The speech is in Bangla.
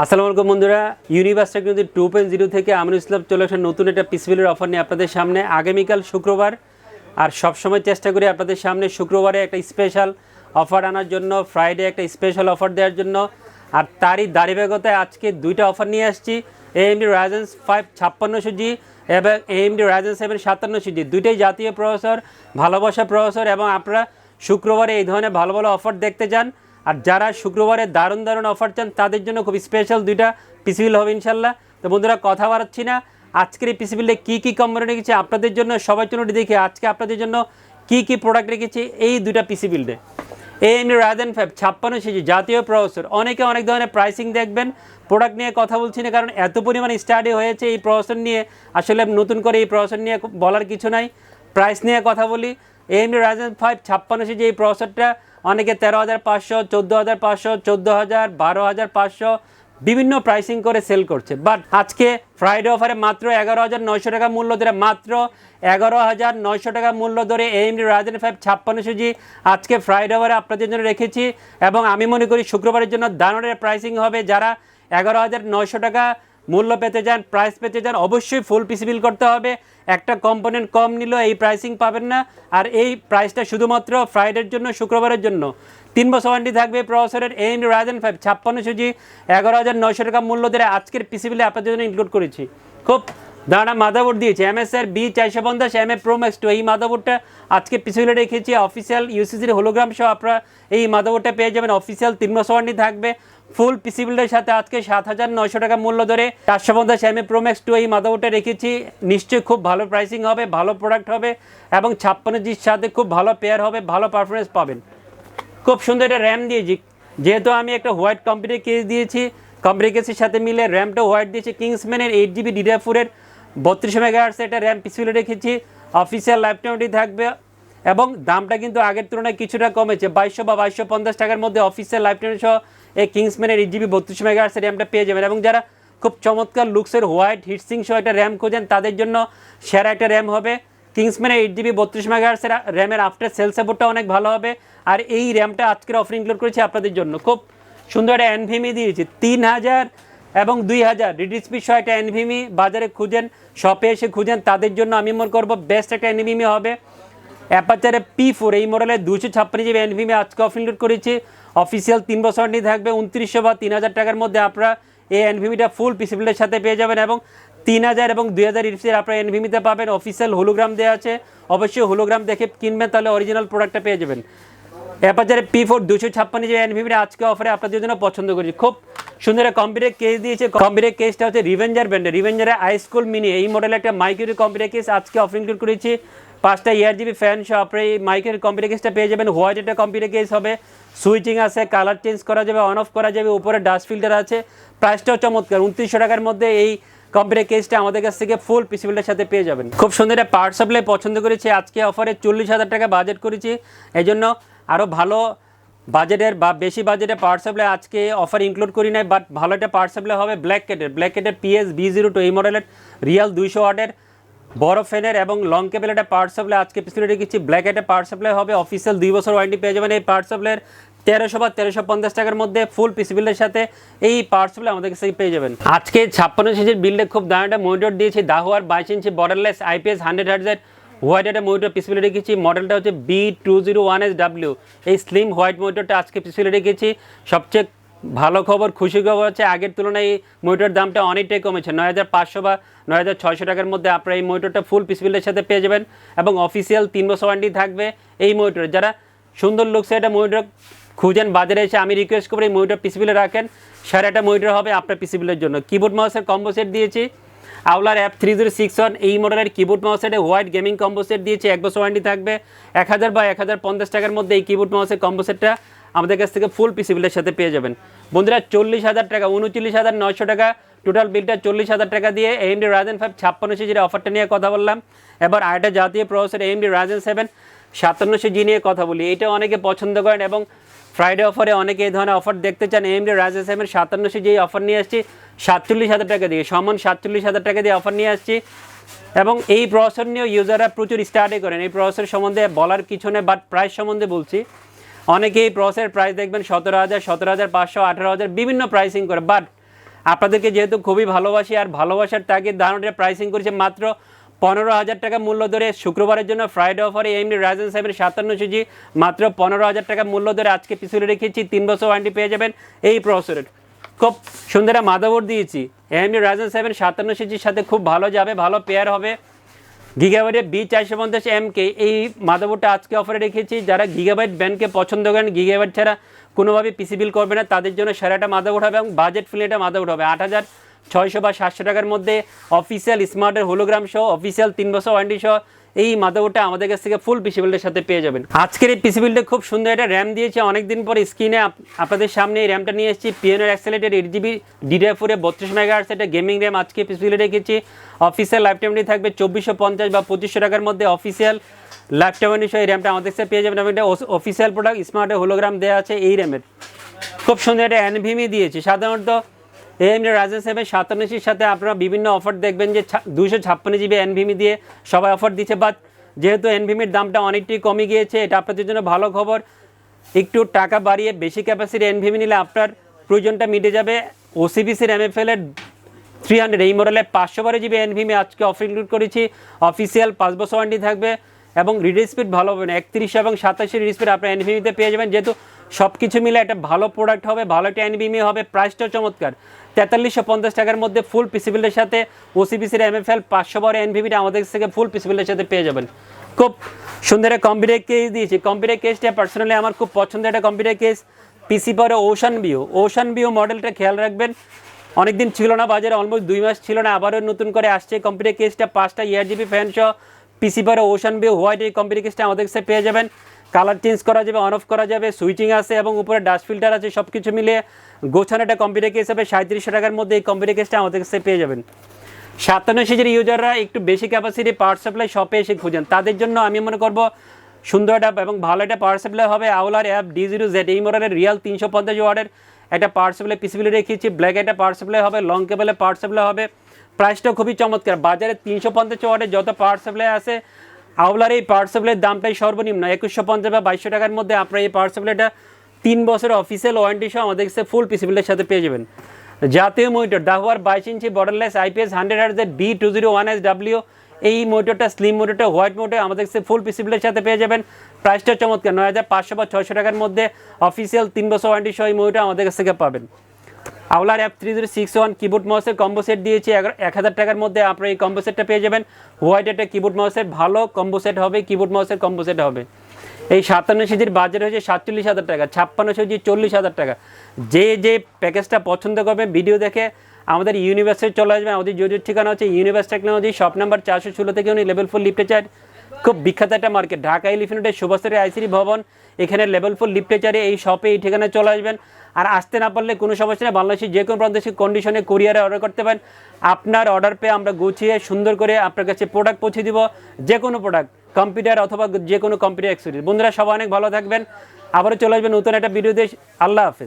আসসালামু আলাইকুম বন্ধুরা, ইউনিভার্স টেকনোলজি 2.0 থেকে আমিনুল ইসলাম চলে আসেন নতুন একটা পিসিবিলের অফার নিয়ে আপনাদের সামনে। আগামীকাল শুক্রবার, আর সবসময় চেষ্টা করি আপনাদের সামনে শুক্রবারে একটা স্পেশাল অফার আনার জন্য, ফ্রাইডে একটা স্পেশাল অফার দেওয়ার জন্য। আর তারই ধারাবাহিকতায় আজকে দুইটা অফার নিয়ে আসছি। AMD Ryzen 5 5600G এবং AMD Ryzen 7 5700G, দুইটাই জাতীয় প্রসেসর, ভালোবাসা প্রসেসর। এবং আপনারা শুক্রবারে এই ধরনের ভালো ভালো অফার দেখতে চান, আর যারা শুক্রবারে দারুণ দারুণ অফার চান তাদের জন্য খুব স্পেশাল দুইটা পিসিবিল হবে ইনশাল্লাহ। তো বন্ধুরা কথা বাড়াচ্ছি না, আজকের এই পিসিবিলে কী কী কোম্পানি রেখেছি আপনাদের জন্য, সবার জন্য দেখি আজকে আপনাদের জন্য কী কী প্রোডাক্ট রেখেছি এই দুইটা পিসিবিলে। AMD Ryzen 5 5600G জাতীয় প্রসেসর। অনেকে অনেক ধরনের প্রাইসিং দেখবেন, প্রোডাক্ট নিয়ে কথা বলছি না, কারণ এত পরিমাণে স্টাডি হয়েছে এই প্রসেসর নিয়ে, আসলে নতুন করে এই প্রসেসর নিয়ে বলার কিছু নাই। প্রাইস নিয়ে কথা বলি। AMD Ryzen 5 5600G এই প্রসেসরটা অনেকে 13,500, 14,500, 14,000, 12,500 বিভিন্ন প্রাইসিং করে সেল করছে। বাট আজকে ফ্রাইডে অফারে মাত্র 11,900 টাকা মূল্য ধরে, মাত্র 11,900 টাকা মূল্য ধরে AMD Ryzen 5 5600G আজকে ফ্রাইডে অফারে আপনাদের জন্য রেখেছি। এবং আমি মনে করি শুক্রবারের জন্য দারুণের প্রাইসিং হবে। যারা 11,900 টাকা মূল্য পেতে চান, প্রাইস পেতে চান, অবশ্যই ফুল পিসি বিল করতে হবে। একটা কম্পোনেন্ট কম নিলেও এই প্রাইসিং পাবেন না। আর এই প্রাইসটা শুধুমাত্র ফ্রাইডের জন্য, শুক্রবারের জন্য। 3 বছর ওয়ারেন্টি থাকবে প্রসেসরের। AMD Ryzen 5 5600G 11,900 টাকা মূল্য ধরে আজকের পিসি বিলে আপনাদের জন্য ইনক্লুড করেছি। খুব দাঁড়া মাদারবোর্ড দিয়েছি MSI B450 MA Pro Max 2। এই মাদারবোর্ডটা আজকে পিসি বিলে রেখেছি। অফিসিয়াল ইউসিসির হোলোগ্রাম সহ আপনারা এই মাদারবোর্ডটা পেয়ে যাবেন। অফিসিয়াল 3 বছর ওয়ারেন্টি থাকবে। ফুল পিসি বিল্ডের সাথে আজকে 7,900 টাকা মূল্য ধরে 450 MA Pro Max 2 এই মাদারবোর্ডটা রেখেছি। নিশ্চয়ই খুব ভালো প্রাইসিং হবে, ভালো প্রোডাক্ট হবে এবং 56Gর সাথে খুব ভালো পেয়ার হবে, ভালো পারফরমেন্স পাবেন। খুব সুন্দর একটা র্যাম দিয়েছি, যেহেতু আমি একটা হোয়াইট কম্পিউটার কেস দিয়েছি, কম্পিউটার কেসের সাথে মিলে র্যামটা হোয়াইট দিয়েছি। কিংসম্যানের 8GB DDR4-এর 32 MHz একটা র্যাম পিসিবিলে রেখেছি। অফিসিয়াল লাইফটাইমটি থাকবে এবং দামটা কিন্তু আগের তুলনায় কিছুটা কমেছে। 2200 বা 2250 টাকার মধ্যে অফিসিয়াল লাইফটাইম সহ এই কিংসম্যানের 8GB 32 MHz র্যামটা পেয়ে যাবেন। এবং যারা খুব চমৎকার লুকসের হোয়াইট হিটসিং সহ একটা র্যাম খোঁজেন তাদের জন্য সেরা একটা র্যাম হবে কিংসম্যানের 8GB 32 MHz র্যামের আফটার সেল সাপোর্টটা অনেক ভালো হবে। আর এই র্যামটা আজকের অফার ইনক্লুড করেছি আপনাদের জন্য। খুব সুন্দর একটা NVMe দিয়েছি 3000 এবং 2000 রিড স্পিড সহ একটা NVMe বাজারে খুঁজেন, শপে এসে খুঁজেন, তাদের জন্য আমি মনে করবো বেস্ট একটা NVMe হবে। অ্যাপাচারে P4 এই মডেলের 256GB NVMe আজকে অফার ইনক্লুড করেছি। অফিসিয়াল 3 বছর ওয়ারেন্টি থাকবে। 2900 বা 3,000 টাকার মধ্যে আপনারা এই NVMeটা ফুল পিসি বিল্ডের সাথে পেয়ে যাবেন। এবং 3,000 এবং 2,000 ইঞ্চির আপনারা NVMeতে পাবেন। অফিসিয়াল হোলোগ্রাম দেওয়া আছে, অবশ্যই হোলোগ্রাম দেখে কিনবেন, তাহলে অরিজিনাল প্রোডাক্টটা পেয়ে যাবেন। অ্যাপাচারে P4 256GB NVMe আজকে অফারে আপনাদের জন্য পছন্দ করেছি। খুব সুন্দর কম্পিউটার কেস দিয়েছে। কম্পিউটার কেসটা হচ্ছে রিভেঞ্জার ব্র্যান্ডের, রিভেঞ্জারের iSchool mini এই মডেলের একটা মাইক্রো কম্পিউটার কেস আজকে অফার ইনক্লুড করেছি। 5টা ERGB ফ্যান সহ আপনার এই মাইক্রো কম্পিউটার কেসটা পেয়ে যাবেন। হোয়াইট একটা কম্পিউটার কেস হবে, সুইচিং আছে, কালার চেঞ্জ করা যাবে, অন অফ করা যাবে, উপরে ডাস্ট ফিল্টার আছে। প্রাইসটাও চমৎকার, 2900 টাকার মধ্যে এই কম্পিউটার কেসটা আমাদের কাছ থেকে ফুল পিসি বিল্ডের সাথে পেয়ে যাবেন। খুব সুন্দর একটা পাওয়ার সাপ্লাই পছন্দ করেছি। আজকে অফারে 40,000 টাকা বাজেট করেছি, এই জন্য আরও ভালো বাজেটের বা বেশি বাজেটের পাওয়ার সাপ্লাই আজকে অফার ইনক্লুড করি নাই। বাট ভালো একটা পাওয়ার সাপ্লাই হবে ব্ল্যাককেটের PS B02 এই মডেলের রিয়াল 200 ওয়াটের বড় ফ্যানের এবং লং কেবল একটা পাওয়ার সাপ্লাই আজকে পিছনে রেখেছি। ব্ল্যাককেটের পাওয়ার সাপ্লাই হবে। অফিসিয়াল 2 বছর ওয়ারেন্টি পেয়ে যাবেন। এই পাওয়ার সাপ্লাইয়ের 1300 বা 1350 টাকার মধ্যে ফুল পিসি বিল্ডের সাথে এই পাওয়ার সাপ্লাই আমাদের কাছে পেয়ে যাবেন। আজকে 56 ইঞ্চির বিল্ডে খুব দারুণ একটা মনিটর দিয়েছি, দাহুয়ার 22 ইঞ্চি বর্ডারলেস IPS 100Hz হোয়াইট একটা মনিটর পিসিবিলে রেখেছি। মডেলটা হচ্ছে B201SW। এই স্লিম হোয়াইট মনিটরটা আজকে পিসিবিলে রেখেছি। সবচেয়ে ভালো খবর, খুশি খবর হচ্ছে আগের তুলনায় এই মনিটর দামটা অনেকটাই কমেছে। 9,500 বা 9,600 টাকার মধ্যে আপনারা এই মনিটরটা ফুল পিসিবিলের সাথে পেয়ে যাবেন। এবং অফিসিয়াল 3 বছর ওয়ারেন্টি থাকবে এই মনিটর। যারা সুন্দর লুকসে একটা মনিটর খুঁজেন বাজারে এসে, আমি রিকোয়েস্ট করবো এই মনিটর পিসিবিলে রাখেন। সেরা একটা মনিটর হবে আপনার পিসিবিলের জন্য। কিবোর্ড মাউসের কম্বো সেট দিয়েছি আউলার F3061 এই মডেলের কিবোর্ড মাউস সেটে হোয়াইট গেমিং কম্বো সেট দিয়েছে। 1 বছর ওয়ারেন্টি থাকবে। 1000 বা 1050 টাকার মধ্যে এই কিবোর্ড মাউসের কম্বো সেটটা আমাদের কাছ থেকে ফুল পিসি বিলের সাথে পেয়ে যাবেন। বন্ধুরা 40,000 টাকা, 39,900 টাকা টোটাল বিলটা। 40,000 টাকা দিয়ে AMD Ryzen 5 5600G অফারটা নিয়ে কথা বললাম। এবার আরেকটা জাতীয় প্রসেসর AMD Ryzen 7 5700G নিয়ে কথা বলি। এটা অনেকে পছন্দ করেন এবং ফ্রাইডে অফারে অনেকে এই ধরনের অফার দেখতে চান। AMD Ryzen 7 5700G অফার নিয়ে আসছি 47,000 টাকা দিয়ে, সমান 47,000 টাকা দিয়ে অফার নিয়ে আসছি। এবং এই প্রসেসর নিয়েও ইউজাররা প্রচুর স্টাডি করেন। এই প্রসেসর সম্বন্ধে বলার কিছু নেই, বাট প্রাইস সম্বন্ধে বলছি। অনেকেই এই প্রসেসের প্রাইস দেখবেন 17,000, 17,500, 18,000 বিভিন্ন প্রাইসিং করে। বাট আপনাদেরকে যেহেতু খুবই ভালোবাসি আর ভালোবাসার তাগিদ ধারণাটা প্রাইসিং করেছে মাত্র 15,000 টাকা মূল্য ধরে শুক্রবারের জন্য ফ্রাইডে অফারে AMD Ryzen 7 57 জি মাত্র 15,000 টাকা মূল্য ধরে আজকে পিছনে রেখেছি। 3 বছর ওয়ারেন্টি পেয়ে যাবেন এই প্রসেসরের। খুব সুন্দর একটা মাদারবোর্ড দিয়েছি AMD Ryzen 7 57 জির সাথে, খুব ভালো যাবে, ভালো পেয়ার হবে। গিগাবাইটের B450MK এই মাদারবোর্ডটা আজকে অফারে রেখেছি। যারা গিগাবাইট ব্যান্ডকে পছন্দ করেন, গিগাবাইট ছাড়া কোনোভাবে পিসি বিল করবে না, তাদের জন্য সেরাটা মাদারবোর্ড হবে এবং বাজেট ফ্রেন্ডলি মাদারবোর্ড হবে। 8,600 বা 700 টাকার মধ্যে অফিসিয়াল স্মার্টের হোলোগ্রাম সহ, অফিসিয়াল 3 বছর ওয়ারেন্টি সহ এই মাদারবোর্ডটা আমাদের কাছ থেকে ফুল পিসি বিল্ডের সাথে পেয়ে যাবেন। আজকের এই পিসি বিল্ডে খুব সুন্দর একটা র্যাম দিয়েছে। অনেকদিন পর স্ক্রিনে আপনাদের সামনে এই র্যামটা নিয়ে এসেছি। পিওনিয়ার অ্যাক্সেলেটেড 8GB DDR4 32 মেগাহার্টজ এটা গেমিং র্যাম আজকে পিসি বিল্ডে রেখেছি। অফিসিয়াল লাইফ টাইমটি থাকবে 2450 বা 2500 টাকার মধ্যে। অফিসিয়াল লাইফ টাইম এই র্যামটা আমাদের কাছে পেয়ে যাবেন এবং এটা অফিসিয়াল প্রোডাক্ট, স্মার্টের হোলোগ্রাম দেওয়া আছে এই র্যামের। খুব সুন্দর একটা NVMe দিয়েছি। সাধারণত AMD Ryzen 7 57 সাথে আপনারা বিভিন্ন অফার দেখবেন যে 256GB NVMe দিয়ে সবাই অফার দিচ্ছে, বাট যেহেতু NVMeর দামটা অনেকটাই কমে গিয়েছে, এটা আপনাদের জন্য ভালো খবর। একটু টাকা বাড়িয়ে বেশি ক্যাপাসিটি NVMe নিলে আপনার প্রয়োজনটা মিটে যাবে। OCPCর MFL এর 300 এই মডেলে 512GB NVMe আজকে অফার ইনক্লুড করেছি। অফিসিয়াল 5 বছর ওয়ারেন্টি থাকবে এবং রিড স্পিড ভালো হবে না, 31 এবং 27 রিড স্পিড আপনার NVMe-তে পেয়ে যাবেন। যেহেতু সব কিছু মিলে একটা ভালো প্রোডাক্ট হবে, ভালো একটা NVMe হবে, প্রাইসটাও চমৎকার। 4350 টাকার মধ্যে ফুল পিসি বিল্ডের সাথে OCPCর MFL 512 NVMe আমাদের থেকে ফুল পিসি বিল্ডের সাথে পেয়ে যাবেন। খুব সুন্দর একটা কম্পিউটার কেস দিয়েছি। কম্পিউটার কেসটা পার্সোনালি আমার খুব পছন্দের একটা কম্পিউটার কেস। পিসি পরে ওশান ভিউ মডেলটা খেয়াল রাখবেন, অনেকদিন ছিল না বাজারে, অলমোস্ট 2 মাস ছিল না, আবারও নতুন করে আসছে কম্পিউটার কেসটা। 5টা ERGB ফ্যান সহ পিসি পরে ওশান ভিউ হোয়াইট এই কম্পিউটার কেসটা আমাদের কাছে পেয়ে যাবেন। কালার চেঞ্জ করা যাবে, অন অফ করা যাবে, সুইচিং আছে এবং উপরে ডাস্ট ফিল্টার আছে। সব কিছু মিলিয়ে গোছানো একটা কম্পিউটার কেস হবে। 3700 টাকার মধ্যে এই কম্পিউটার কেসটা আমাদের কাছে পেয়ে যাবেন। 57 সিজির ইউজাররা একটু বেশি ক্যাপাসিটি পাওয়ার সাপ্লাই শপে এসে খুঁজেন, তাদের জন্য আমি মনে করব সুন্দর একটা এবং ভালো একটা পাওয়ার সাপ্লাই হবে আওলার অ্যাপ D0Z এই মডেলের রিয়াল 350 ওয়াটের একটা পাওয়ার সাপ্লাই পিসিবিলি রেখেছি। ব্ল্যাক একটা পাওয়ার সাপ্লাই হবে, লং কেবলের পাওয়ার সাপ্লাই হবে। প্রাইসটা খুবই চমৎকার। বাজারে 350 ওয়াটের যত পাওয়ার সাপ্লাই আছে, আওলার এই পাওয়ার সাপ্লাইয়ের দামটাই সর্বনিম্ন 2150 বা 2200 টাকার মধ্যে। আপনারা এই পাওয়ার সাপ্লাইটা 3 বছর অফিসিয়াল ওয়ারেন্টি সহ আমাদের কাছে ফুল পিসিবিলের সাথে পেয়ে যাবেন। জাতীয় মনিটর দাহুয়ার 22 ইঞ্চি বর্ডারলেস IPS 100Hz B201SW এই মনিটরটা, স্লিম মনিটর, হোয়াইট মনিটর আমাদের কাছে ফুল পিসিবিলের সাথে পেয়ে যাবেন। প্রাইসটা চমৎকার 9500 বা 600 টাকার মধ্যে অফিসিয়াল 3 বছর ওয়ারেন্টি সহ এই মনিটর আমাদের কাছ থেকে পাবেন। আওলার F3061 কিবোর্ড মাউসের কম্বো সেট দিয়েছি 1000 টাকার মধ্যে। আপনারা এই কম্বো সেটটা পেয়ে যাবেন। হোয়াইট একটা কিবোর্ড মাউসের ভালো কম্বো সেট হবে, কিবোর্ড মাউসের কম্বো সেট হবে। এই 57 সিজির বাজার হয়েছে 47,000 টাকা, 56 সিজি 40,000 টাকা। যে প্যাকেজটা পছন্দ করবেন ভিডিও দেখে আমাদের ইউনিভার্সে চলে আসবেন। আমাদের যোগাযোগ ঠিকানা হচ্ছে ইউনিভার্স টেকনোলজি, শপ নাম্বার 416 থেকে উনি লেভেল 4 লিফটে চার। খুব বিখ্যাত একটা মার্কেট, ঢাকা এলিফ্যান্টের সুভাষের আইসিডি ভবন, এখানে লেভেল 4 লিফটে চারে এই শপে এই ঠিকানায় চলে আসবেন। আর আসতে না পারলে কোনো সমস্যা নেই, বাংলাদেশের যে কোনো প্রান্তিক কন্ডিশনে কুরিয়ারে অর্ডার করতে পারেন। আপনার অর্ডার পেয়ে আমরা গুছিয়ে সুন্দর করে আপনার কাছে প্রোডাক্ট পৌঁছে দিব, যে কোনো প্রোডাক্ট, কম্পিউটার অথবা যে কোনো কম্পিউটার অ্যাক্সেসরিজ। বন্ধুরা সবাই অনেক ভালো থাকবেন, আবারও চলে আসবেন নতুন একটা ভিডিও দিয়ে। আল্লাহ হাফেজ।